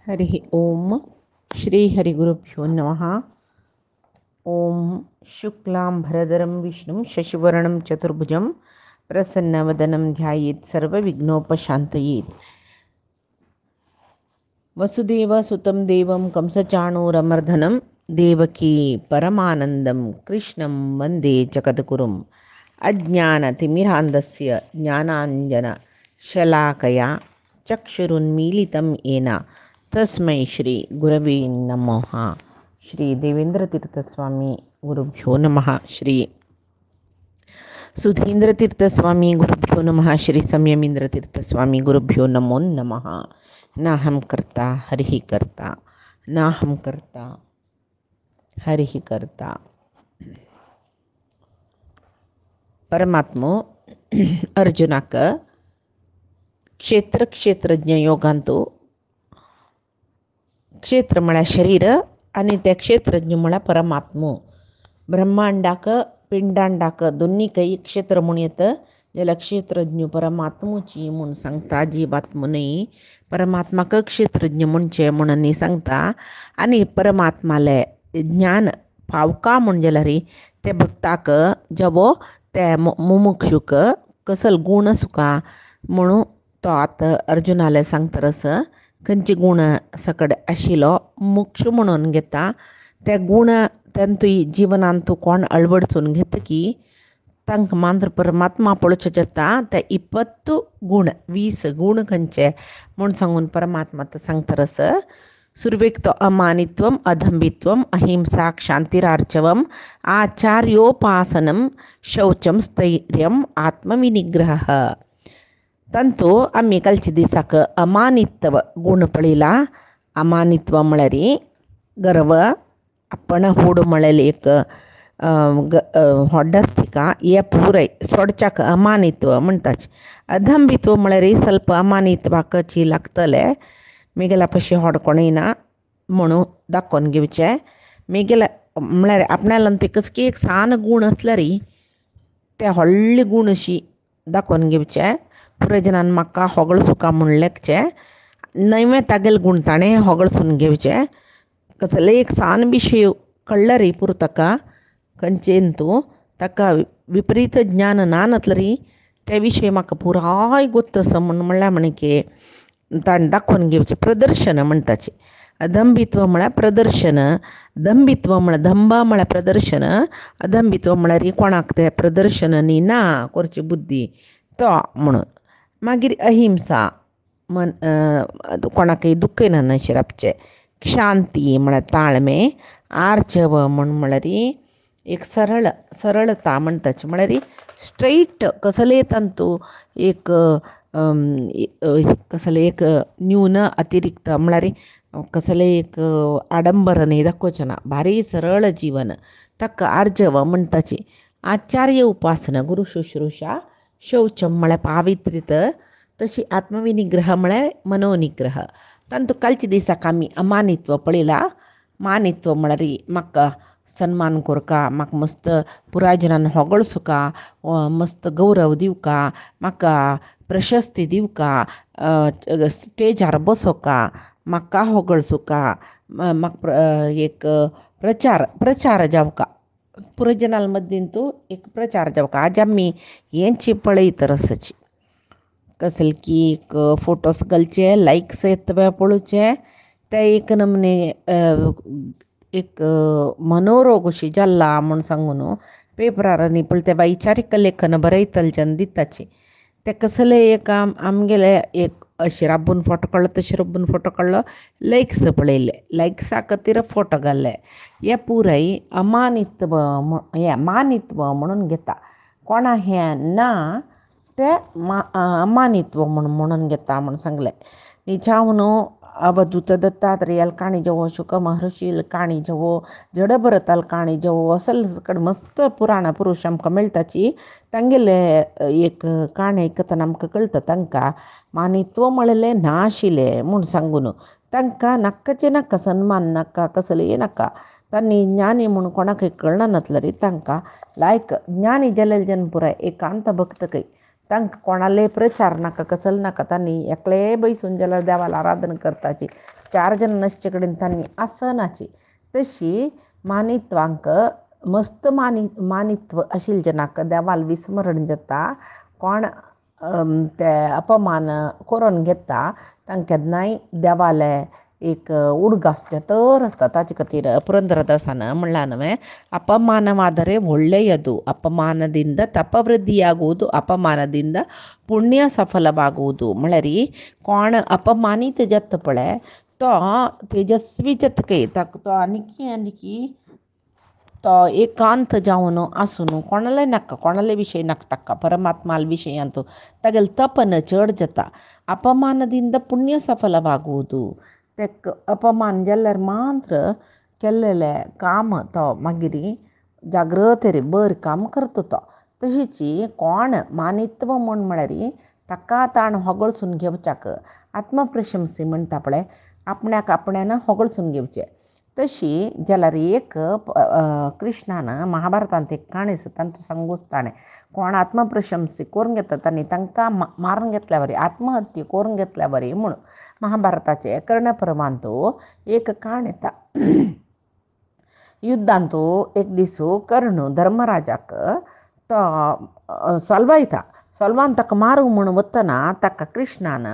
हरि ओम श्री हरिगुरुभ्यो नमः। ओम शुक्लांभरधरं विष्णुं शशिवर्णं चतुर्भुजं प्रसन्नवदनं ध्यायेत् सर्वविघ्नोपशान्तयेत्। वसुदेवसुतं देवं कंसचाणूरमर्दनं देवकी परमानन्दं कृष्णं वन्दे जगद्गुरुम्। अज्ञानतिमिरान्धस्य ज्ञानाञ्जनशलाकया चक्षुरुन्मीलितं येन तस्मै श्री गुरवे नमः। श्री देवेंद्रतीर्थस्वामी गुरुभ्यो नमः। श्री सुधींद्रतीर्थस्वामी गुरुभ्यो नमः। श्री संयमींद्रतीर्थस्वामी गुरुभ्यो नमो नमः। नाहं कर्ता हरिः कर्ता, नाहं कर्ता हरिः कर्ता. परमात्मो अर्जुनाक क्षेत्रज्ञ योगांतो क्षेत्र म्हणा शरीर आणि त्या क्षेत्रज्ञ म्हणा परमात्मो. ब्रह्मांडाक पिंडांडाक दोन्ही काही क्षेत्र म्हणून येतं. ज्याला क्षेत्रज्ञ परमात्मोची म्हणून सांगता. जीवात्म नाही, परमात्माक क्षेत्रज्ञ म्हणचे म्हणून सांगता. आणि परमात्माला ज्ञान पावका म्हणजे रे ते भक्ताक जबो त्या मुमुक्षुक कसल गुण सुका म्हणून तो आता अर्जुनाला सांगतारस. खंयचे गुण सकड आशिलो मोक्ष म्हणून घेता. त्या गुण त्यांतू जीवनांतू कोण अळवडचून घेता की तांकां मात्र परमात्मा पळोवचें जाता. त्या 20 गुण 20 गुण खंयचे म्हूण सांगून परमात्मा सांगतारस. सुरवेक तो अमानित्वम अधंबित्वम अहिंसा क्षांतिरार्चवम आचार्योपासनम शौचम स्थैर्यम आत्मविनिग्रह. तंतू आम्ही कालच्या दिसाक अमानित्व गुण पळयला. अमानित्व म्हळ्यार गर्व, आपण होड म्हळेल एक होड्ड आसता का हे पुराय सोडच्याक अमानित्व म्हणटाच. अधंबित्व म्हळ्यार ಸ್ವಲ್ಪ अमानित्वाक ची लागतले मेगेला पशी होडकोणीना म्हणून दाखोवन घेवचे. मेगेला म्हळ्यार आपणाला ते कसकी एक सान गुण असल्यार ते व्हडले गुण अशी दाखोवन घेवचे. पुराय जनान म्हाका होगळसुका म्हूण लेखचे. नवे तागेले गुण ताणें होगळसून घेवचे. कसले एक सान विशय कळ्ळा रे पुरो ताका खंयचेन तूं ताका विपरीत ज्ञान ना नतलरी त्या विशय म्हाका पुराय गोत्त आसा म्हणल्यार म्हणे की ताणें दाखोवन घेवचें. प्रदर्शन म्हणटाचे. अधंबित्व म्हळ्यार प्रदर्शन, दंबित्व म्हळ्यार धंब म्हळ्यार प्रदर्शन, अधंबित्व म्हळ्यार कोणाक ते प्रदर्शन न्ही ना करची बुद्धी तो म्हणून. मागीर अहिंसा मन कोणाकय दुखयना अशें रावचें. शांती म्हळ्यार ताळमें. आर्चव म्हळ्यार एक सरळता म्हणटाची. म्हळ्यार स्ट्रेट कसले तांतू एक कसले एक न्यून अतिरिक्त म्हळ्यार कसले एक आडंबर न्ही दाखोवचें ना. भारी सरळ जीवन ताका आर्जव म्हणटाची. आचार्य उपासना गुरु शुश्रूषा. शौचम म्हळ्यार पावित्रीत. तशी आत्मविनिग्रह म्हळ्यार मनोनिग्रह. तांतू कालच्या दिसाक आमी अमानित्व पळयला. मानित्व म्हळ्यार म्हाका सन्मान कोरका, म्हाका मस्त पुराय जनान होगळसुका, मस्त गौरव दिवका, म्हाका प्रशस्ती दिवका, स्टेजार बसोवका, म्हाका होगळसुका, म्हाका एक प्रचार जावका. पुराय जनाल मदीं तूं एक प्रचार जावका. आज आमी हेंची पळयत रसची. कसले की एक फोटोस घालचे, लायक्स येतवे पळोवचे. ते एक नमने एक मनोरोग अशी जाल्ला म्हूण सांगून पेपरार न्ही पूण ते वैचारीक लेखन बरयतलच्यान दिताचे. ते कसले एक आमगेले एक अशें राबून फोटो काडलो तशें राबून फोटो काडलो, लायक्स पळयले, लायक्सा खातीर फोटो घाल्ले. हे पुराय अमानित्व हें मानित्व म्हणून घेता. कोणा हें ना ते अमानित्व म्हणून घेता म्हणून सांगलें. निजावन अवधूत दत्तात्रेयाल काणी जवो, शुक महर्षील काणी जवो, जडभरताल काणी जवो असल कड मस्त पुराण पुरुष आमकां मेळटाची. तांगेले एक काणी आयकतना आमकां कळटा तांकां मानित्व म्हळेलें नाशिलें म्हूण सांगून. तांकां नाक्काचें नाका सन्मान नाका, कसलें नाका. तांणी ज्ञानी म्हूण कोणाकय कळना नतलरी तांकां लायक ज्ञानी जालेले जन पुराय एकांत भक्त काही तांकां कोणाले प्रचार नाका कसल नाका, तांणी एकले बैसून जाल्यार देवाला आराधना करताची. 4 जन नासचे कडेन तांणी आसनाची. तशी मानित्वांक मस्त मानित्व आशिल्ले जनाक देवाल विस्मरण जाता. कोण ते अपमान करून घेता तांकां केन्नाय देवाले एक उडगास तर आसता. ताचे खातीर ಪುರಂದರದಾಸನ म्हणलानवे ಅಪಮಾನವಾದರೆ ಒಳ್ಳೆಯದು, ಅಪಮಾನದಿಂದ ತಪವೃದ್ಧಿಯಾಗುವುದು, ಅಪಮಾನದಿಂದ पुण्य सफलवागुವುದು. म्हळ्यार कोण अपमानीत जाता पळय तो तेजस्वी जातकय ताका तो आनिकी तो एकांत जावन आसून कोणाले नाका, कोणाले विशय नाका ताका, परमात्माल विशय ಅಂತೂ तागेले तपन चड जाता. अपमानದಿಂದ पुण्य सफलवागुವುದು. तेक अपमान जाल्यार मात्र केल्लेले काम तो मागीर जागृतेर बरें काम करता तो. तशीच कोण मानित्व म्हळ्यार ताका ताण होगळसून घेवच्याक आत्मप्रशंसी म्हणटा पळय, आपण्याक आपण्यान होगळसून घेवचें. तशी जाल्यार एक कृष्णान महाभारतांत एक काणी आसा तांतूं सांगूच ताणें कोण आत्मप्रशंसी करून घेता तांणी तांकां मारून घेतल्या बरी, आत्महत्या करून घेतल्या बरी म्हणून महाभारताचे कर्णपर्वांतू एक काण येता. युद्धांतू एक दीस कर्ण धर्मराजाक तो सोलवान ताका मारूंक म्हणून वतना ताका कृष्णान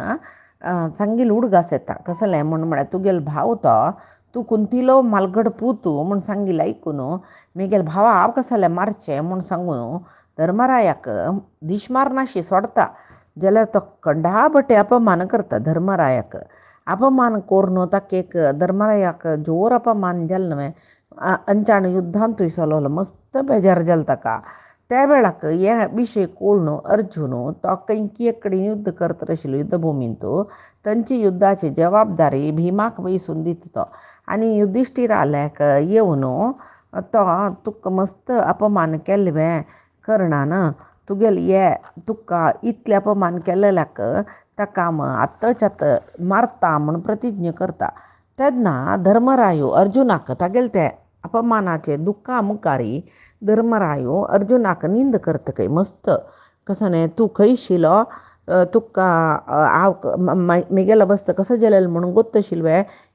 सांगिल्लो उडगास येता. कसलें म्हळ्यार तुगेलो भाव तो तूं कुंतिलो मालगड पूतू म्हूण सांगिल्लें आयकून म्हगेल्या भावा हांव कसलें मारचें म्हूण सांगून धर्मरायाक दिशमारनाशी सोडता. जाल्यार तो कंडाबटे अपमान करता धर्मरायाक. अपमान करून ताका एक धर्मरायाक जोर अपमान जालें न्हय. अंचाण युद्धांतूय चलवलो मस्त बेजार जालें ताका. त्या वेळाक हे विशय कळून अर्जून तो कैकेयी कडेन युद्ध करता आशिल्लो युद्धभुमींत तांची युद्धाची जबाबदारी भिमाक वयसून दिता तो. आनी युधिष्ठिराल्याक येवन तो तुका मस्त अपमान केल्लें कर्णान, तुगेले हे तुका इतले अपमान केल्ल्याक ताका आत्ताच्या मारता म्हूण प्रतिज्ञा करता. तेन्ना धर्मरायो अर्जुनाक तागेले ते अपमानाचे दुख्खा मुखारी धर्मरायो अर्जुनाक निंद करता खंय मस्त. कसं तूं खंय शिलो तुका हांव म्हगेलो अवस्था कसो जालेलो म्हणून गोत्तशिल्लो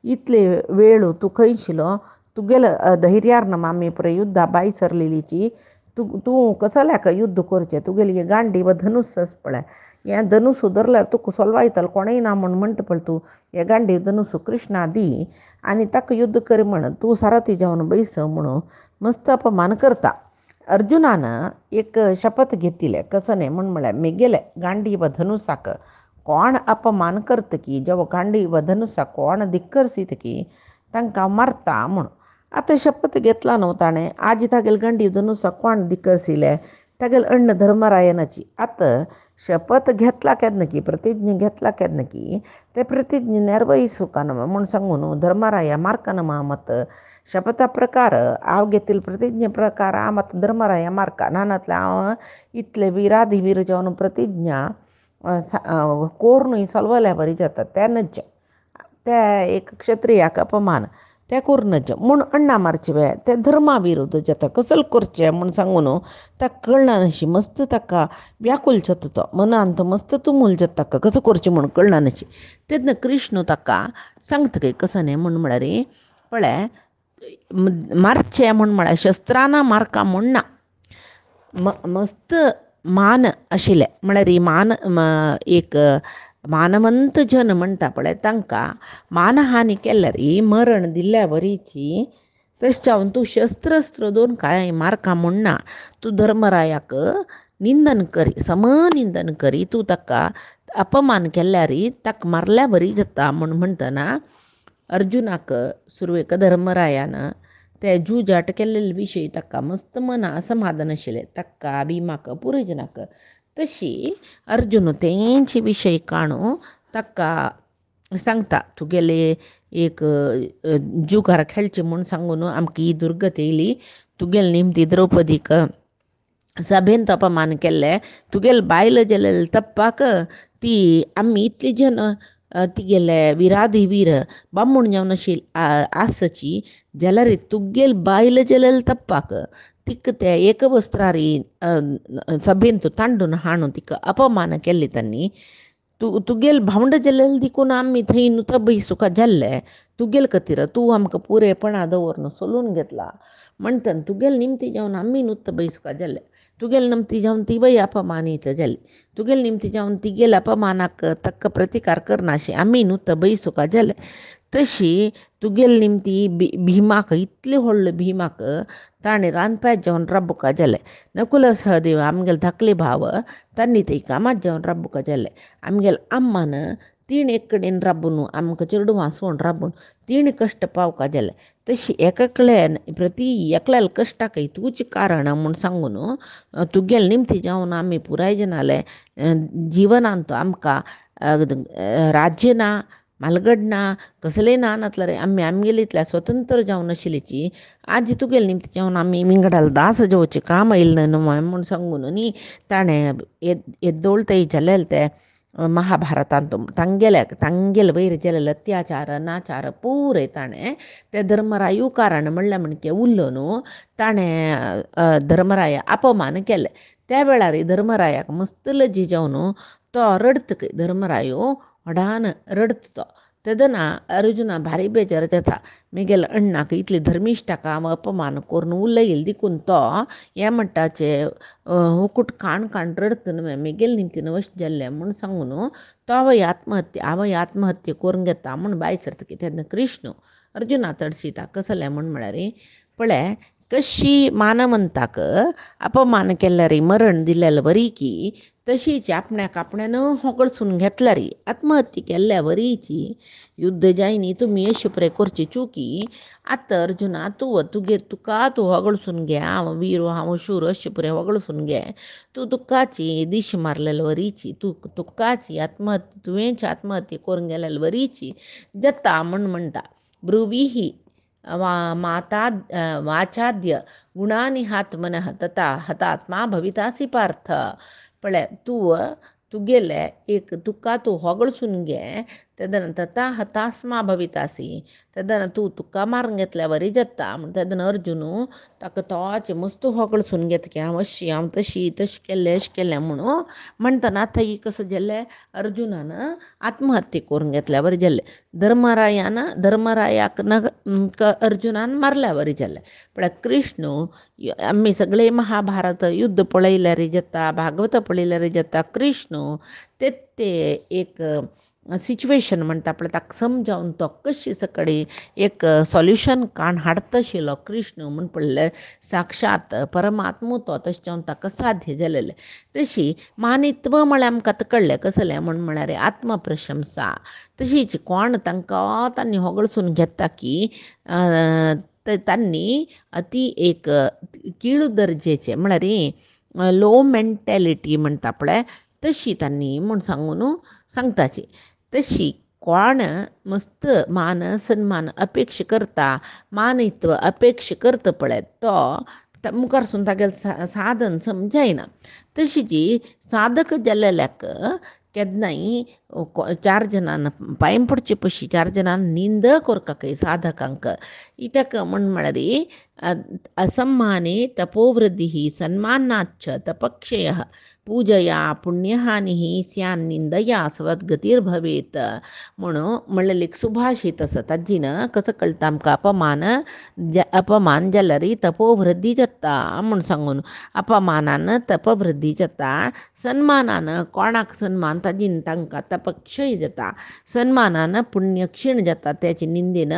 इतले वेळ तूं खंय शिलो, तुगेलो धैर्यार आमी पुरे युद्धा बाई सरलेलीची तूं कसल्याक युद्ध करचें, तुगेली हे गांडी व धनुस आसा पळय हें धनुस धरल्यार तुका सोलवायतलो कोणय ना म्हूण म्हणटा पळय तूं हे गांडी धनुस कृष्णा दी आनी ताका युद्ध कर म्हण तूं सारथी जावन बैस म्हणून मस्त अपमान करता. अर्जुनान एक शपथ घेतिल्लें कसलें म्हळ्यार म्हगेले गांडी व धनुसाक कोण अपमान करतकी, जेवो गांडी व धनुसाक कोण धिक्करसीतकी तांकां मारता म्हणून. आतां शपथ घेतला न्हू ताणें, आज तागेले गांडी धनुसाक कोण धिक्करसिलें, तागेले अण्ण धर्मरायनाची. आतां शपथ घेतला केन्ना प्रतिज्ञा घेतला केन्ना ते प्रतिज्ञा नेरवेसूंक म्हूण सांगून धर्मराया मारकना मत शपथा प्रकार हांव घेतिल्ले प्रतिज्ञे प्रकार हांव मात धर्मराया मारका नानातले हांव इतले विराधिवीर जावन प्रतिज्ञा करूनय चलवल्या बरी जाता. तेन्नाच ते एक क्षत्रियाक अपमान ते करूनच म्हूण अण्णा मारचे वे ते धर्मा विरोध जाता. कसले करचें म्हूण सांगून ताका कळना नाशी मस्त ताका व्याकुल जाता तो मनांत मस्त तुमूल जाता ताका कसो करचें म्हूण कळना नाशी. तेन्ना कृष्ण ताका सांगता खंय कसलें म्हळ्यार पळय मारचें म्हळ्यार शस्त्रांना मारका म्हूण ना, मस्त मान आशिल्लें म्हळ्यार मान एक मानवंत जन म्हणटा पळय तांकां मानहानी केल्यार मरण दिल्ल्या बरीची. तशें जावन तूं शस्त्रस्त्र दोन काय मारका म्हूण ना, तूं धर्मरायाक निंदन करी समनिंदन करी, तूं ताका अपमान केल्यार ताका मारल्या बरी जाता म्हूण म्हणटना अर्जुनाक सुरवेक धर्मरायान ते जुजाट केल्ले विशय ताका मस्त मना समाधान आशिल्लें ताका भिमाक पुराय जनाक. तशी अर्जुन तेंचे विशय काणू ताका सांगता तुगेले एक जुगार खेळचें म्हूण सांगून आमकां ही दुर्गत येयली. तुगेले निमती द्रौपदीक सभेंत अपमान केल्लें, तुगेले बायल जालेले तप्पाक ती आमी इतली जन तिगेले विराधिवीर बामूण जावन आसची जाल्यार तुगेले बायल जालेले तप्पाक तिक ते एकवस्त्रारी सभेंतू तांडून हाणू तिक अपमान केले त्यांनी. तुगेल भावंड जल्लेल दिकून आम्ही थंय नुत बैसुका जल्ले तुगेल कतीर तू आमकां पुरेपणा दवरन सोलून घेतला म्हणटन तुगेल निमती जावन आम्ही नुत्त बैसुका जल्ले तुगेल निमती जावन ती बाई अपमानीत जाली तुगेल निमती जावन तिगेल अपमानाक तक्क प्रतिकार करनाशे आम्ही नुत्त बैसुका जल्ले. तशी तुगेल निमती भीमाक इतले व्हडले भीमाक ताणें रांदप्यात जावन रब्बुका जाले. नकुल सहदेव आमगेल धाकले भाव तांणी ते कामात जावन रब्बुका जाले. आमगेल अम्मान तीण एक कडेन राबून आमकां चेडवां सोण राबून तीण कश्ट पावका जाले. तशी एकल्यान प्रती एकल्याल कश्टाकय तूच कारण म्हूण सांगून तुगेल निमती जावन आमी पुराय जनाले जिवनांत आमकां राज्य ना मालगड ना कसलेय ना नातले रे आमी आमगेली इतल्या स्वतंत्र जावन आशिल्लीची आज तुगेल निमती जावन आमी मिंगडाल दास जेवचे काम येयलें न्हू म्हूण सांगून न्ही ताणें येद्दोळतय जालेले ते महाभारतांत तांगेल वयर जालेले अत्याचार नाचार पुरे ताणें ते धर्मरायू कारण म्हणलें म्हणके उरलो न्हू ताणें धर्मराया अपमान केले. त्या वेळार धर्मरायाक मस्त लज्जी जावन तो रडतक धर्मरायो व्हडान रडत तो तेदना अर्जुना भारी बेजार जाता मिगेल अण्णाक इतली धर्मिश्ठाक हांव अपमान करून उलयले देखून तो हें म्हणटाचे हुकूट काण रडत न्हय मिगेल निमतीन वश जाल्लें म्हूण सांगून तो आवय आत्महत्या करून घेता म्हूण बाय सरतकी तेन्ना कृष्ण अर्जुना तडसिता कसलें म्हूण म्हळ्यार पळय कशी मानवंताक अपमान केल्यार मरण दिलेलें वरीकी तशीच आपणाक आपणान होगळसून घेतल्यार आत्महत्या केल्ल्या वरीची युद्ध जायनी तुमी अशी पळय करची चुकी आतां अर्जुना तुका तूं होगळसून घे हांव वीर हांव शूर अशें पुरे होगळसून घे तूं तुकाची दिश मारलेले वरीची तुकाची आत्महत्या तुवेंच आत्महत्या करून गेलेले वरीची जाता म्हूण म्हणटा. ब्रुवीही माता वाचाद्य गुणानी हात्मनः तथा हतात्मा भवितासी पार्थ. पळय तुगेले एक तुका तूं होगळसून घे तेदना तथा हतास्मा भवितासी तेदना तुका मारून घेतल्या वरी जाता म्हण तेदना अर्जुन ताका तोच मस्त होगळसून घेता की हांव अशी हांव तशी केलें अशें केलें म्हणून म्हणटना थंय कसं जालें अर्जुनान आत्महत्या करून घेतल्या वरी जाल्लें. धर्मरायाक अर्जुनान मारल्या वरी जाल्लें. पळय कृष्ण आमी सगळे महाभारत युद्ध पळयल्यार जाता भागवत पळयल्यार जाता कृष्ण ते एक सिच्युएशन म्हणटा पळय ताका समजावन तो कशी सकडी एक सॉल्युशन काण हाडता आशिल्लो कृष्ण म्हूण पळयल्यार साक्षात परमात्मो तो तशें जावन ताका साध्य जालेलें. तशी मानित्व म्हळ्यार आमकां आतां कळ्ळें कसलें म्हूण म्हळ्यार आत्मप्रशंसा. तशीच कोण तांणी होगळसून घेता की तांणी अती एक कीळ दर्जेचे म्हळ्यार लो मेंटॅलिटी म्हणटा पळय तशी तांणी म्हूण सांगून सांगताची. तशी कोण मस्त मान सन्मान अपेक्षा करता मानित्व अपेक्षा करता पळय तो मुखारसून तागेलें साधन समजायना. तशी जी साधक जाल्ल्याक केन्नाय चार जणांन पांय पडचे पयशी चार जणांन निंद करता साधकांक कित्याक म्हूण म्हळ्यार असम्माने तपोवृद्धी सन्मानाच्च तपक्षयः पूजया पुण्यहानी स्यान्निंदया सद्गतीर भवेत म्हणून म्हणलें एक सुभाषित आसा ताजीन कसं कळटा आमकां अपमान जाल्यार तपोवृद्धी जाता म्हूण सांगून अपमानान तपवृद्धी जाता सन्मानान कोणाक सन्मान ताजीन तांकां तपक्षय जाता सन्मानान पुण्य क्षीण जाता त्याची निंदेन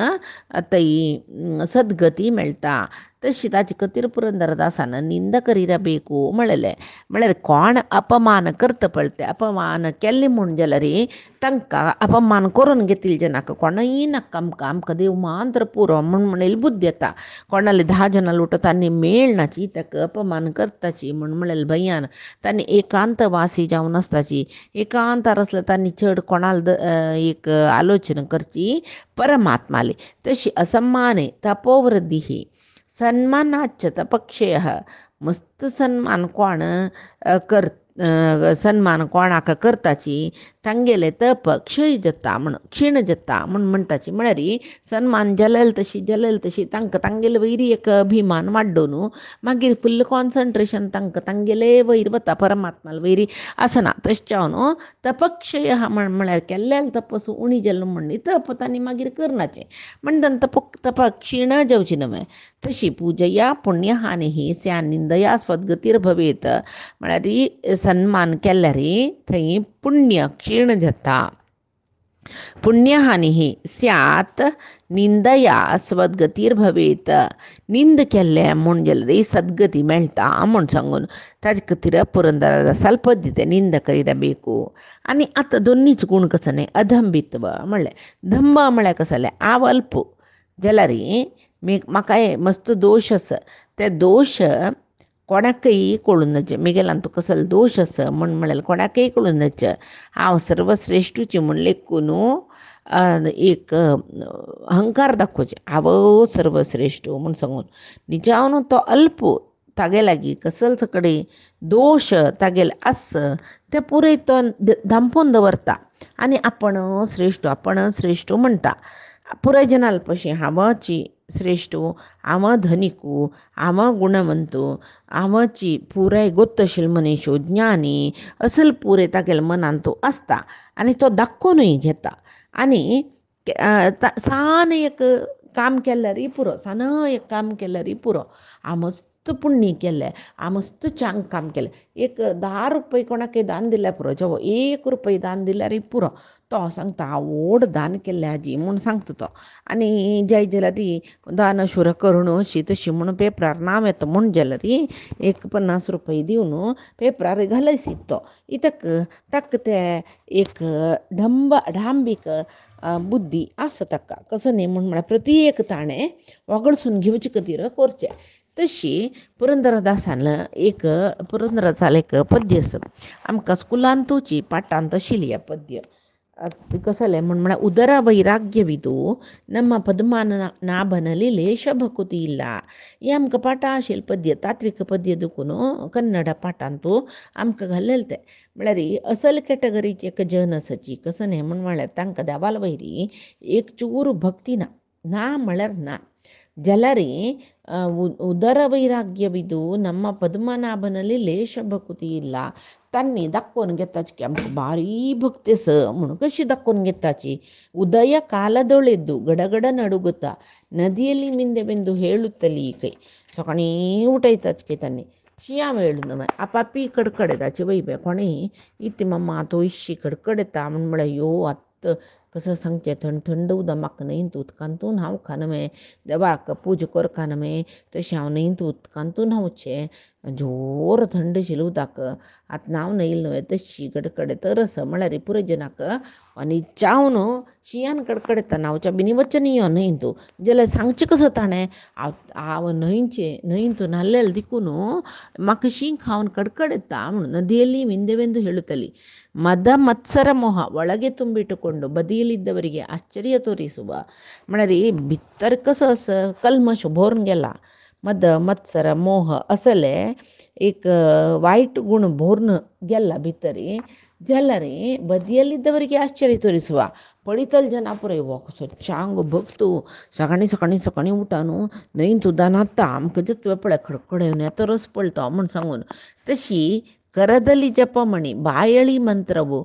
थंय सद्गती मेळटा. तशी ताची कतीर पुरंदरदासान निंद करिरಬೇಕು म्हळेलें म्हळ्यार कोण अपमान करता पळय ते अपमान केल्ले म्हूण जाल्यार तांकां अपमान करून घेतिल्ले जनाक कोणय नाका आमकां देव मात्र पुरो म्हूण म्हणिल्ली बुद्धी येता. कोणाले 10 जनां लुटत तांणी मेळनाची ताका अपमान करताची म्हूण म्हणलेले भयान तांणी एकांत वासी जावन आसताची एकांतार आसल्यार तांणी चड कोणाल एक आलोचना करची परमात्माली. तशी असम्माने तपोवृद्धी सन्मानाच्च तपक्षयः मस्त सन्मान कोण सन्मान कोणाक करताची तांगेले तप क्षीण जाता म्हण म्हणटाची म्हळ्यार सन्मान जलल तशी तांकां तांगेले वयरी एक अभिमान वाडलो न्हू मागीर फुल्ल कॉन्सन्ट्रेशन तांकां तांगेले वयर वता परमात्माल वयरी आसना तशें हांव न्हू तपक्षय आहा म्हळ्यार केल्ल्याल तपसून उणी जाल्लो म्हण तप तांणी मागीर करनाचें म्हणटन तप क्षीण जावची न्हय तशी पूजया पुण्यहानी स्या निंदया स्वद्गतीर भवेत म्हळ्यार सन्मान केल्यार थंय पुण्य क्षीण जाता पुण्यहानी स्यात निंदया स्वद्गतीर भवेत निंद केल्ले म्हण जाल्यार सद्गती मेळटा म्हण सांगून ताजे खातीर पुरंदरदासाल पद्य ते निंद करिरಬೇಕು आनी आतां दोनीच गूण कसो न्ही अधंबित्व म्हणलें धंब म्हळ्यार कसो जालें हांव अल्प जाल्यार म्हाका मस्त दोश आसा ते दोश कोणाकय कळून नज मेगेलान तुका कसलो दोश आसा म्हळ्यार कोणाकय कळून नज हांव सर्वश्रेश्ठूची म्हण लेखून एक अहंकार दाखोवचे हांव सर्वश्रेश्ठ म्हण सांगून निजावन तो अल्प तागे लागीं कसलच कडेन दोश तागेले आस ते पुरय तो धांपून दवरता आनी आपण श्रेश्ठ म्हणटा पुराय जनाल पशी हांवची श्रेश्ठ हांव धनिकू हांव गुणवंतू हांवची पुराय गोत्तशील मनीस ज्ञानी असल पुरे तागेले मनान तो आसता आनी तो दाखोवनूय घेता आनी सान एक काम केल्यारय पुरो एक काम केल्यारय पुरो हांव मस्त पुण्य केलें हांव मस्त चांग काम केलें एक 10 रुपये कोणाकय दान दिल्यार पुरो जो 1 रुपया दान दिल्यारय पुरो तो सांगता हांव व्हड दान केल्लें हाजी म्हूण सांगता तो आनी जय जाल्यार दान शुर करून अशी तशी म्हूण पेपरार नांव येता म्हूण जाल्यार एक 50 रुपया दिवन पेपरार घालयसीत तो इतक ताका ते एक ढांबीक बुद्धी आसा ताका कसो न्ही म्हळ्यार प्रती एक ताणें वगडसून घेवचे खातीर करचें तशी पुरंदरदासान एक पद्य आसा आमकां स्कुलांतूची पाठांत आशिल्ली ह्या पद्य कसो जालें म्हळ्यार उदर वैराग्यविदो ನಮ್ಮ ಪದ್ಮನಾಭನಲ್ಲಿ ಲೇಷ ಭಕುತಿ ಇಲ್ಲ ही आमकां पाठां आशिल्लें पद्य तात्विक पद्य देखून कन्नड पाठांतू आमकां घाल्लेलें तें म्हळ्यार असल कॅटेगरीची एक जन आसाची कसो न्ही म्हळ्यार तांकां देवाल वयरी एक चूर भक्ती ना म्हळ्यार ना जाल्यार उदर वैराग्यविदो ನಮ್ಮ ಪದ್ಮನಾಭನಲ್ಲಿ ಲೇಷ ಭಕುತಿ ಇಲ್ಲ तांणी दाखोवन घेताची की आमकां भारी भक्ती आसा म्हणून कशी दाखोवन घेताची उदय कालदೊಳೆದ್ದು गडगड नडुगता नदिಯಲ್ಲಿ ಮಿಂದೆವೆಂದು ಹೇಳುತ್ತಲೀ ಕೈ सकाळी उठयताच की तांणी शिया वेळून आपापी कडकडेताची वैबे कोणी इति मम्मा तो इश्शी कडकडेता म्हळ्यार यो आत्त कसं सांगचें थंड उदक म्हाका न्हंयत उदकांतून हांव खानमें देवाक पूजा करखानमें तशें हांव न्हंयत उदकांतून न्हांवचें जोर थंड आशिल्लें उदक आतां हांव न्हयलें न्हय तशी कडकडे तरस म्हळ्यार पुराय जनाक आनी चावन शियान कडकडता न्हांवच्या बिनी वचनीय न्हंयत जाल्यार सांगचें कसो ताणें हांव न्हंयतून नासलेलें देखून म्हाका शी खावन कडकडता म्हणून ನದಿಯಲ್ಲಿ ಮಿಂದೆವೆಂದು ಹೇಳುತ್ತಲೇ ಮದ ಮತ್ಸರ ಮೋಹ ಒಳಗೆ ತುಂಬಿಟ್ಟುಕೊಂಡು ಬದಿಯಲ್ಲಿದ್ದವರಿಗೆ ಆಶ್ಚರ್ಯ ತೋರಿಸುವ म्हळ्यार भितर कसो आसा कल्मश भरून गेला मद मत्सर मोह असले एक वायट गूण भरून गेला भितर जाल्यार बदियಲ್ಲಿದ್ದವರಿಗೆ आश्चर्य तोरिಸುವ पळयतले जना पुराय हो कसो चांग भक्तो सकाळी उठान न्हंयत उदक न्हाता आमकां जितवे पळय खडखडेवन येता रस पळता म्हूण सांगून तशी ಕರದಲ್ಲಿ ಜಪಮಣಿ ಬಾಯಳಿ ಮಂತ್ರವು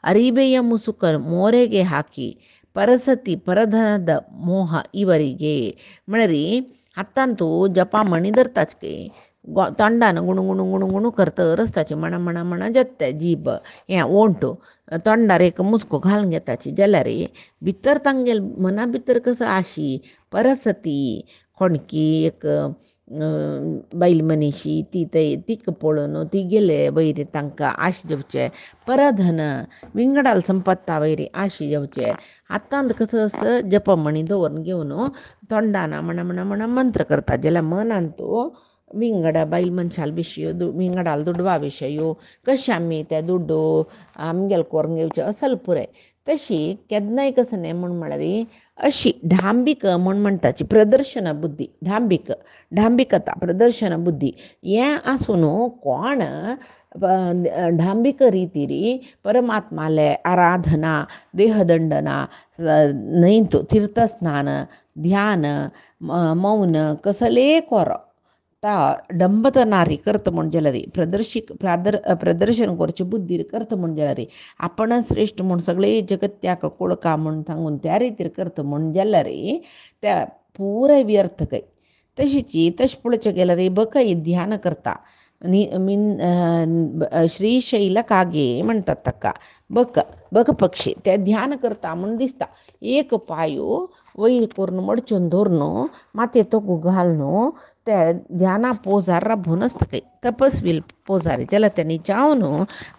ಅರಿಬೆಯ ಮುಸುಕ ಮೋರೆಗೆ ಹಾಕಿ ಪರಸತಿ ಪರಧನದ ಮೋಹ ಇವರಿಗೆ म्हळ्यार हातांत जपा मणी धरताच की तोंडान गुणू करता रस्ताची म्हणा जत्ते जीब हें ओंट तोंडार एक मुस्को घालून घेताची जाल्यार भितर तांगेल मना भितर कसो आशी परसती कोणकी एक बैल मनीशी तीक पळोवन ती गेले वयरी तांकां आश जेवचे परधन विंगडाल संपत्ता वयरी आशी जेवचे हातांत कसो आसा जपमणी दवरून घेवन तोंडान म्हणा मंत्र करता जाल्यार मनांत विंगड बैल मनशाल विशयो विंगडाल दुडवा विशयो कशें आमी ते दुड्डो आमगेल करून घेवचे असल पुराय तशी केन्नाय कसं नाही म्हण म्हळ्यार अशी ढांबीक म्हण म्हणटाची प्रदर्शन बुद्धी ढांबिकता प्रदर्शन बुद्धी हें आसून कोण ढांबिक रितीरी परमात्माले आराधना देहदंडना न्हय तीर्थस्नान ध्यान मौन कसले कोरो ता डंबतनारी करत म्हण जाल्यार प्रदर्शन करचे बुद्धीर करत म्हण जाल्यार आपण श्रेष्ठ म्हूण सगळे जगत्याक कोळका म्हूण सांगून त्या रितीर करत म्हण जाल्यार त्या पुराय व्यर्थ काय तशें पळोवचें गेल्यार बकय ध्यान करता श्रीशैल कागे म्हणटात ताका बक पक्षी ते ध्यान करता म्हूण दिसता एक पांयो वयर करून मडचून धरून मातये तोकू घालून ते ध्याना पोजार राबून आसता काय तपस्वी पोजारी जाल्यार तेणी जावन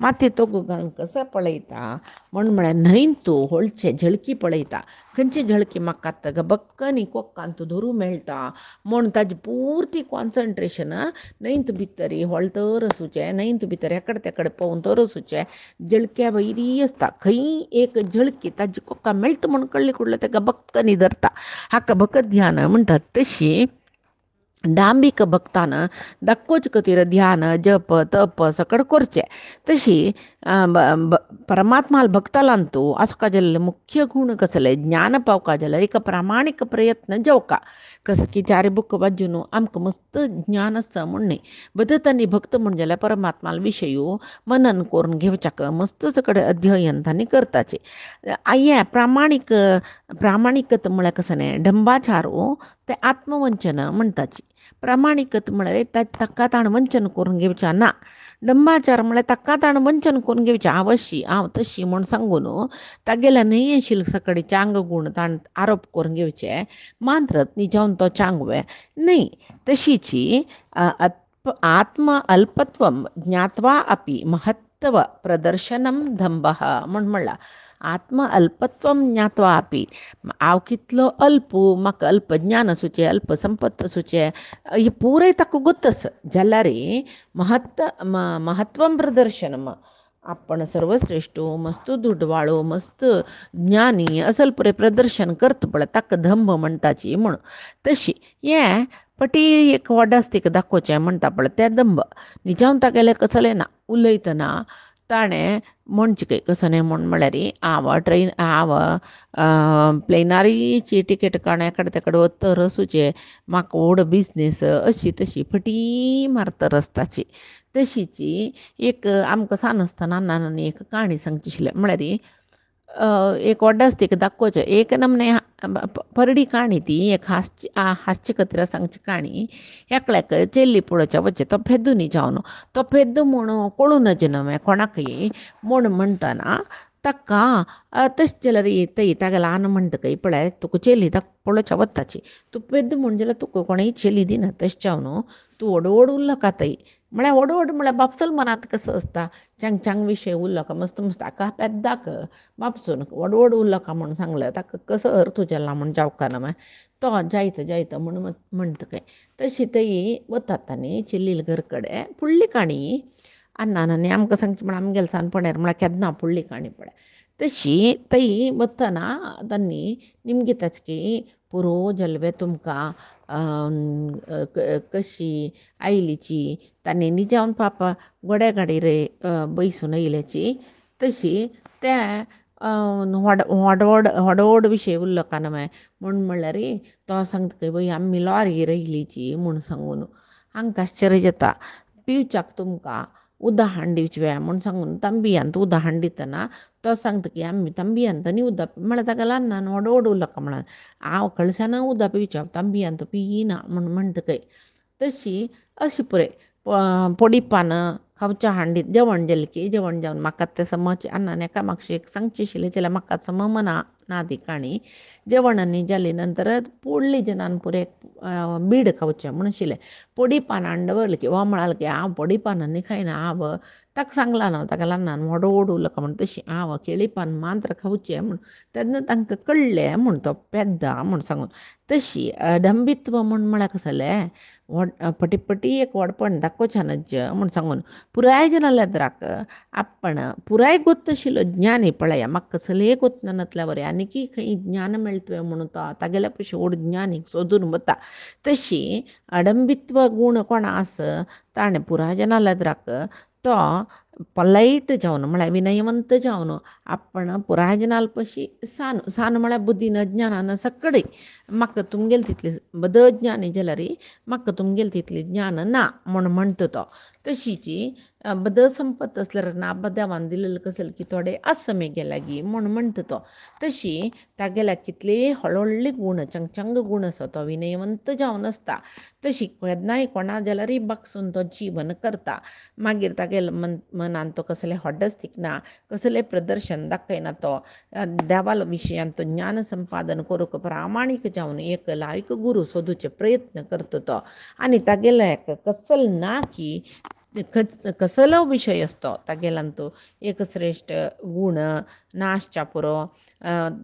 मातये तोकू घालून कसो पळयता म्हळ्यार न्हंय तूं व्हडचे झळकी पळयता खंयची झळकी म्हाका ताका बक्कनी कोक्कान तूं धरूं मेळटा म्हूण ताजें पुर्ती कॉन्सन्ट्रेशन न्हंयत भितर व्हळतर आसूचें न्हंयत भितर एकडे तेकडे पळोवन तर आसूचें झळक्या वयरी आसता खंय एक झळकी ताजी कोक्का मेळटा म्हूण कळ्ळी कुडले ताका बक्कनी धरता हाका बकत ध्यान म्हणटात तशी डांबीक भक्तान दाखोवचे खातीर ध्यान जप तप सकड करचें तशी परमात्मा भक्तालान तूं आसका जाल्ले मुख्य गुण कसले ज्ञान पावका जाल्यार एक प्रामाणीक प्रयत्न जेवका कसं की चार बुक वाजून आमकां मस्त ज्ञान आसता म्हण न्ही बदतांनी भक्त म्हण जाल्यार परमात्मा विशयी मनन करून घेवच्याक मस्त सकड अध्ययन तांणी करताचें हें प्रामाणीकत म्हळ्यार कसं न्ही डंबाचारू ते आत्मवंचन म्हणटाची प्रामाणिकत म्हळ्यार ताका ताण वंचन करून घेवचें ना डंबाचार म्हळ्यार ताका ताण वंचन करून घेवचें हांव तशी म्हूण सांगून तागेल्या न्हय आशिल्ले सकळीचे अंग गूण ताण आरोप करून घेवचे मात्र निजावन तो चांगवे न्हय तशीची आत्म अल्पत्वम ज्ञात्वा अपि महत्व प्रदर्शनम दंभः म्हणला आत्म अल्पत्वम ज्ञात्वा अपि हांव कितलो अल्प म्हाका अल्प ज्ञान आसूचें अल्प संपत्त आसूचें हे पुराय ताका गोत्तस जाल्यार महत्वम प्रदर्शनम आपण सर्वश्रेष्ठ मस्त दुडवाळो मस्त ज्ञानी असल पुरे प्रदर्शन करता पळय ताका धंभ म्हणटाची म्हूण तशी हें पटी एक वडास्तीक दाखोवचें म्हणटा पळय तें दंभ निजावन तागेलें कसलें ना उलयतना ताणें म्हणचे कसं न्ही म्हळ्यार हांव प्लेनारीची टिकेट काडून एकडे तेकडे वतर आसूचें म्हाका व्हड बिजनेस अशी तशी फटी मारतर आसताची तशीची एक आमकां सान आसतना नानी एक काणी सांगची आशिल्लें म्हळ्यार एक वडास्तीक दाखोवचें एक नमने परडी काणी ती एक हास्य कत्र सांगची काणी एकल्याक चेल्ली पळोवच्या वच्चे तो फेदू न्ही जावन तो फेदू म्हूण कळून नज नवे कोणाकय म्हूण म्हणटना ताका तशें जाल्यार ताका ल्हान म्हणटकय पळय तुका चेली पळोवच्या वताची तूं पेद्द म्हण जाल्यार तुका कोणेय चेली दिना तशें जावन तूं व्हड उरलो कातय म्हळ्यार व्हड म्हळ्यार बापसूल मनांत कसो आसता चांग विशय उरलो का मस्त मस्त हाका पेद्दाक बापसून व्हड उरलो का म्हूण सांगलें ताका कसो अर्थ जाला म्हूण जावका ना तो जायत म्हूण म्हणटकय तशी तई वतात आनी चिल्लील घर कडेन फुडली काणी अन्नानी आमकां सांगची म्हळ्यार आमगेले सानपण्यार म्हळ्यार केन्ना फुडली काणी पळय तशी तई वतना तांणी निमगे ताचकी पुरो जल्वे तुमकां कशी आयलीची तांणी निजावन पापा गोड्या गाडीर बैसून येयल्याची तशी त्या व्हड विशय उरलो का न्हय म्हळ्यार तो सांगता बाई आमी लॉरी रयलीची म्हूण सांगून हांकां आश्चर्य जाता पिवच्याक तुमकां उदक हाडून दिवचें म्हूण सांगून तांबयांत उदक हाडून दितना तो सांगता की आमी तांबयांत न्ही उदक म्हळ्यार ताका ल्हान व्हड उरलो का म्हण हांव कळशान उदक पिवचें तांबयांत पियना म्हूण म्हणटकय तशी अशी पुरे पोडिपान खावच्या हांडीत जेवण जेलें की जेवण जेवन म्हाका तें समज अन्नान एका म्हाका एक सांगचें आशिल्लें जाल्यार म्हाका सम मना नादी काणी जेवणांनी जाली नंतर पोडली जनान पुरे बीड खावचे म्हणशिले पोडी पान अंडवरल की ओमळाल की हांव पोडी पानांनी खायना हांव ताका सांगला न्हू ताका ल्हान मोडो ओडूलका म्हण तशी हांव केळी पान मात्र खावचें म्हण तेन्ना तांकां कळ्ळें म्हण तो पेद्दा म्हण सांगून तशी अडंबित्व म्हळ्यार कसलें पटी एक वडपण दाखोवच्यानच म्हण सांगून पुराय जनाल्याद्राक आपण पुराय ಗೊತ್ತशिलो ज्ञानी पळया म्हाका कसलेय ಗೊತ್ತनातल्या बरें आनीकी खंय ज्ञान मेळटुवें म्हणून तो तागेल्या पयशे व्हड ज्ञानी सोदून वता तशी अडंबित्व गूण कोणा आस ताणें पुराय जनाल्याद्राक तो पोलायट जावन म्हळ्यार विनयवंत जावन आपण पुराय जनाल पशी सान म्हळ्यार बुद्धीन ज्ञानान सकडी म्हाका तुमगेले तितली बद ज्ञानी जाल्यार म्हाका तुमगेले तितली ज्ञान ना म्हण म्हणटा तो तशीची बद संपत असल्यार ना देवान दिलेलें कसलें की थोडे आसा मेगे लागीं म्हण म्हणटा तो तशी तागेल्या कितले हळहळ्ळे गूण चंगचंग गूण आसा तो विनयवंत जावन आसता तशी केन्नाय कोणा जाल्यार बागसून तो जीवन करता मागीर तागेले मनान तो कसलें हॉडस दिखना कसलें प्रदर्शन दाखयना तो देवाल विशयांत तो ज्ञान संपादन करूंक प्रामाणीक जावन एक लायक गुरू सोदूचे प्रयत्न करता तो आनी तागेले कसल ना की कसलो विशय असतो तागेल्यान तो एक श्रेश्ठ गूण नासच्या पुरो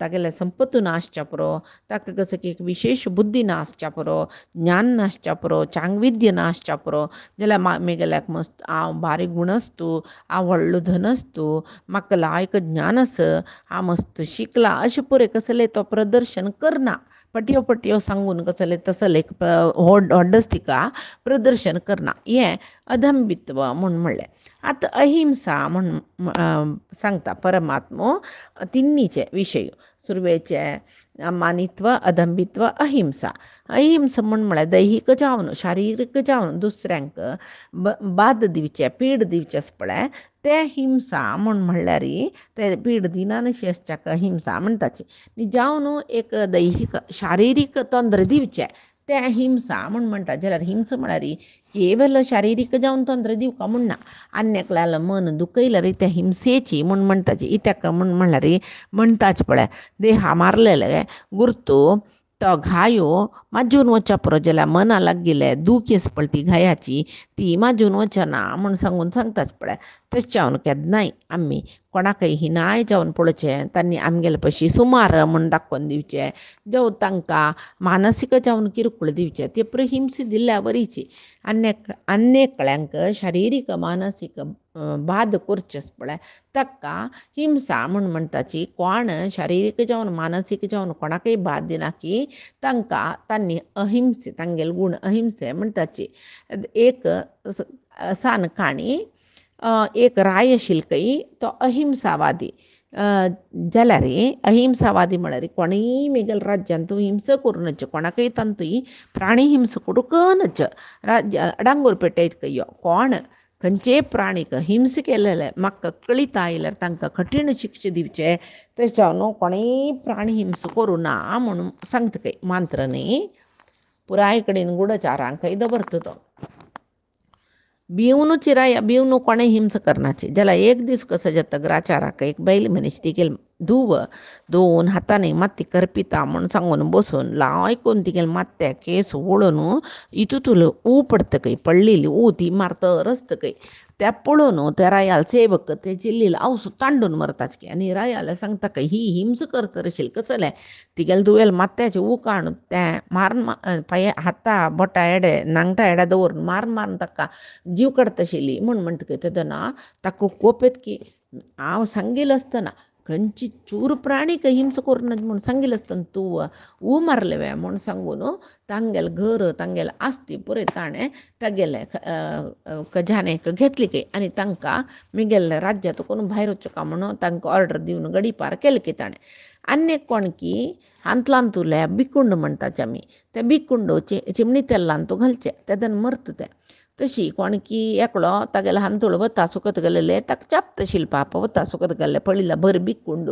तागेले संपत्तू नासच्या पुरो ताका कसं की एक विशेष बुद्धी नासच्या पुरो ज्ञान नासच्या पुरो चांगविद्य नासच्या पुरो जाल्यार मेगेल्याक मस्त हांव बारीक गूण आसतू हांव व्हडलो धन आसतू म्हाका लायक ज्ञान आस हांव मस्त शिकला अशें पुरे कसलें तो प्रदर्शन करना पट्यो सांगून कसलें तसलें एक व्हडस तिका प्रदर्शन करना हें अदंबित्व म्हूण म्हणलें आतां अहिंसा म्हण सांगता परमात्मो तिन्नीचे विशय सुरवेचे मानित्व अदंबित्व अहिंसा अहिंसा म्हळ्यार दैहीक जावन शारिरीक जावन दुसऱ्यांक बाद दिवचे पीड दिवचे आसा पळय ते हिंसा म्हण म्हणल्यार ते पीड दिनानशी आसच्याक हिंसा म्हणटाची जावन एक दैहीक शारिरीक तोंदर दिवचे ते हिंसा म्हण म्हणटा जाल्यार हिंसा म्हळ्यार केवल शारिरीक जावन तोंदर दिवका म्हण ना अन्याक लागलं मन दुखयल्यार त्या हिंसेची म्हण म्हणटाची इत्याक म्हण म्हणल्यार म्हणटाच पळय देहा मारलेले गुर्तू तो घायो माजून वचा पुरो जाल्यार मना लागीले दूख येस पळय ती घायाची ती माजून वचना म्हण सांगून सांगताच पळय तशें जावन केन्नाय आमी कोणाकय हिनाय जावन पळोवचें तांणी आमगेले पयशी सुमार म्हण दाखोवन दिवचे जावं तांकां मानसीक जावन किरकोळ दिवचे ती पुरो हिंसा दिल्ल्या बरीची अन्यकळ्यांक शारिरीक मानसीक बाद करचे पळय ताका हिंसा म्हण म्हणटाची कोण शारिरीक जावन मानसीक जावन कोणाकय बाद दिना की तांकां तांणी अहिंसे तांगेले गूण अहिंसे म्हणटाची एक सान काणी एक राय आशिल्ली तो अहिंसावादी जाल्यार अहिंसावादी म्हळ्यार कोणीय मेगेल राज्यांत हिंसा करूनच कोणाकय तांतूय प्राणी हिंसा करूनच राज्य डांगूर पेटयत यो कोण खंयचेय प्राणीक हिंसा केलेले म्हाका कळीत आयल्यार तांकां कठीण शिक्षा दिवचे तशें जावन कोणेय प्राणी हिंसा करूं ना म्हणून सांगता मात्र न्ही पुराय कडेन गुढचारांकय दवरता तो भिवून चिराया भिवून कोणें हिंसा करनाची जाल्यार एक दीस कसो जाता ग्राचाराक एक बैल मनीस तिगेल धुव दोन हातांनी माती करपिता म्हण सांगून बसून लायकून तिगेल मात्ते केस ओळून हितूतूल ऊ पडतकय पडलेली ऊ ती मारतर आसतकय त्या पळोवन त्या रायाल सेवक ते चिल्लीला आवसो तांडून मरताच की आनी रायाल सांगता की ही हिंसा करतर आशिल्ली कसलें तिगेले दुवेल मात्याचे ऊ काडून तें मारून पांय हाता बोटा एडे नांगटा एड्या दवरून मारून ताका जीव काडता आशिल्ली म्हण म्हणटकीर तेदना ताका कोप येता की हांव सांगिल्लें आसतना खंयची चूर प्राणीक हिंसा करूं नज म्हूण सांगिल्लें आसतना तूं ऊ मारलें म्हूण सांगून तांगेलें घर तांगेलें आस्ती पुरे ताणें तागेले खजानेक घेतली की आनी तांकां म्हगेल्या राज्यांतून भायर वचूं म्हणून तांकां ऑर्डर दिवन गडीपार केलें की ताणें आनी कोण की हांतलान तुल्या बिकुंड म्हणटाचे आमी ते बिकुंड चिमणी तेल्लान तूं घालचें तेदन मरता तें तशी कोण की एकलो तागेले हांतूळ वता सुकत गेलेले ताका चापता शिल्पाप वता सुकत गेल्ले पळयल्यार भर बिकुंड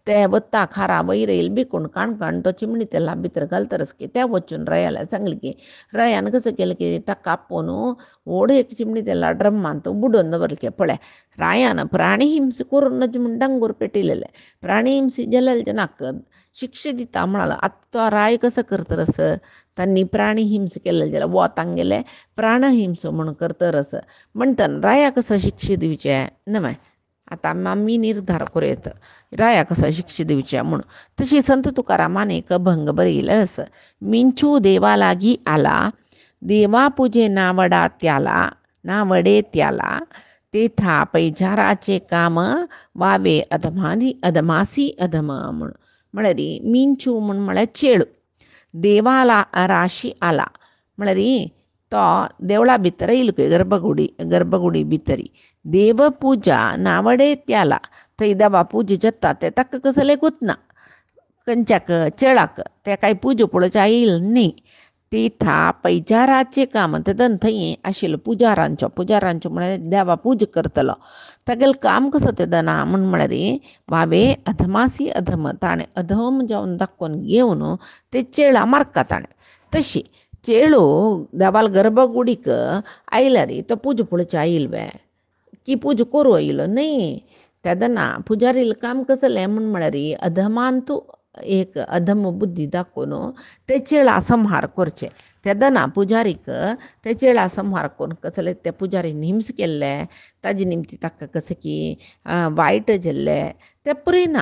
ते वता खारा वयर येयले बिकुंड काण तो चिमणी तेला भितर घालतरच की ते वचून रयाला सांगलें की रयान कसं केलें की ताका आपोवन व्हड एक चिमणी तेला ड्रम्मान तो बुडोवन दवरलें की पळय रायान प्राणी हिंसा करून म्हण डांगूर पेटयलेले प्राणी हिंसा जाल्यार नाक शिक्षा दिता म्हणाला आता तो राय कसं करत रस त्यांनी प्राणी हिंस केलं ज्याला वोतांग गेले प्राणहिंस म्हणून करत रस म्हणतं राया कसं शिक्षा दिवचे न माय आता आम्ही निर्धार करूयात राया कसा शिक्षा दिवच्या म्हणून तशी संत तुकारामाने एक भंग बरील असं मिंचू देवा लागी आला देवा पूजे नावडा त्याला नावडे त्याला तेथा पैजाराचे काम वावे अधमासी अधम म्हणून म्हळरी मिंचू म्हणून म्हळ्या चेळू देवाला राशी आला म्हळरी तो देवळा भितर येईल गर्भगुडी भितरी देवपूजा नावडे त्याला थंय देवा पूजे जाता ते ताका कसले गुतना कंच्याक चेळाक ते काही पूजे पळोवच्या येईल न्ही तेथा पैजाराचे काम तेदन थंय आशिल्लो पुजारांचो म्हळ्यार देवा पूजा करतलो सगळें काम कसं तेदना म्हण म्हळ्यार वावे अधमासी अधम ताणें अधम जावन दाखोवन घेवन ते चेळा मारका ताणें तशी चेळू देवाल गर्भगुडीक आयल्यार तो पूजा पळोवच्या आयिल्वे की पूजा करूं आयिल्लो न्ही तेदना पुजारील काम कसलें म्हण म्हळ्यार अधमांतू एक अधम बुद्धी दाखोवन ते चेळा संहार करचे तेदना पुजारीक ते चेळा संहार करून कसले त्या पुजारीन हिंस केल्ले ताजे निमती ताका कसं की वायट जाल्ले ते पुरिना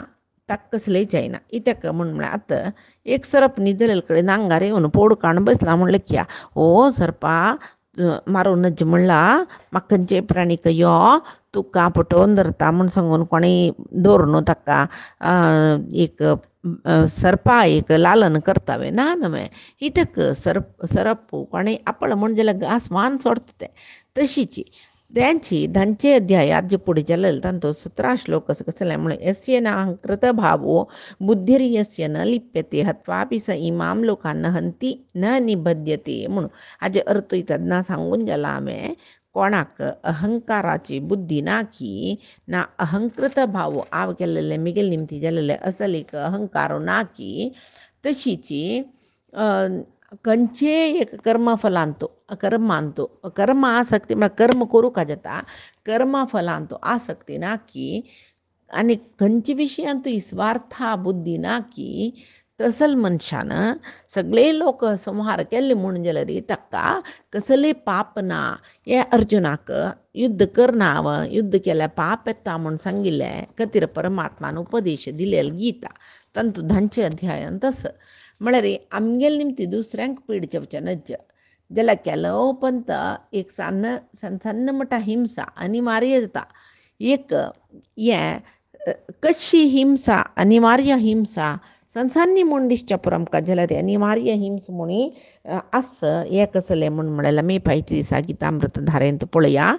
ताका कसलेंय जायना इत्याक म्हण म्हळ्यार आतां एक सरप न्हिदलेले कडेन आंगार येवन पोड काण बसला म्हणलें क्या ओ सरपा मारून नज म्हणला म्हाका खंयचे प्राणीक यो तुका पटोवन धरता म्हूण सांगून कोणें दवरून ताका एक सरपा एक लालन करतावे ना नवे इतक सरप कोणें आपळ म्हण जाल्यार घास मान सोडता ते तशीची त्यांची धांचे अध्यायात जे पुढे जालेले तांचो 17 श्लोक कसं कसले म्हणून यस्य न अहंकृत भावो बुद्धिर्यस्य न लिप्यते हत्वापि स इमाम लोकांना हंती न निबध्यते म्हणून हाजे अर्थ इतना सांगून जाला हांवें कोणाक अहंकाराची बुद्धी ना की ना अहंकृत भाव आव केलेले मिगेल निमती जालेले असल एक अहंकार ना की तशीची खंयचे एक कर्मांतो कर्म आसक्ती म्हळ्यार कर्म करूं का जाता कर्मा फलांतो आसक्ती ना की आनी खंयचे विशयांत इस्वार्था बुद्धी ना की तसल मनशान सगळे लोक संहार केले म्हणून जाल्यार ताका कसले पाप ना हे अर्जुनाक युद्ध करनाव युद्ध केल्यार पाप येता म्हूण सांगिल्लें खातीर परमात्मान उपदेश दिलेलो गीता तांतू धांचे अध्यायान तसं म्हळ्यार आमगेल निमती दुसऱ्यांक पीड जेवचें नज जाल्यार केलो पंत एक सन्न मोठा हिंसा अनिवार्य जाता एक हें कशी हिंसा अनिवार्य हिंसा संसांनी म्हूण दिसच्या पुरो आमकां जाल्यार अनिवार्य हिंस म्हूण आस हें कसलें म्हूण म्हळ्यार आमी फायच्या दिसा गितामृत धारेंत पळया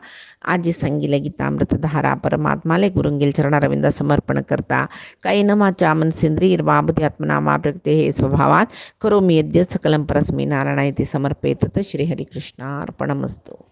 आज सांगिल्ले गितामृत धारा परमात्माले गुरुंगेल चरणारविंद समर्पण करता कैनमाचा मनसेंद्रियर्वा बुद्ध्यात्मना वा प्रकृते हे स्वभावात करोमि यद्यत् सकलं परस्मै नारायणाय ते समर्पयेत श्रीहरिकृष्णार्पणमस्तु.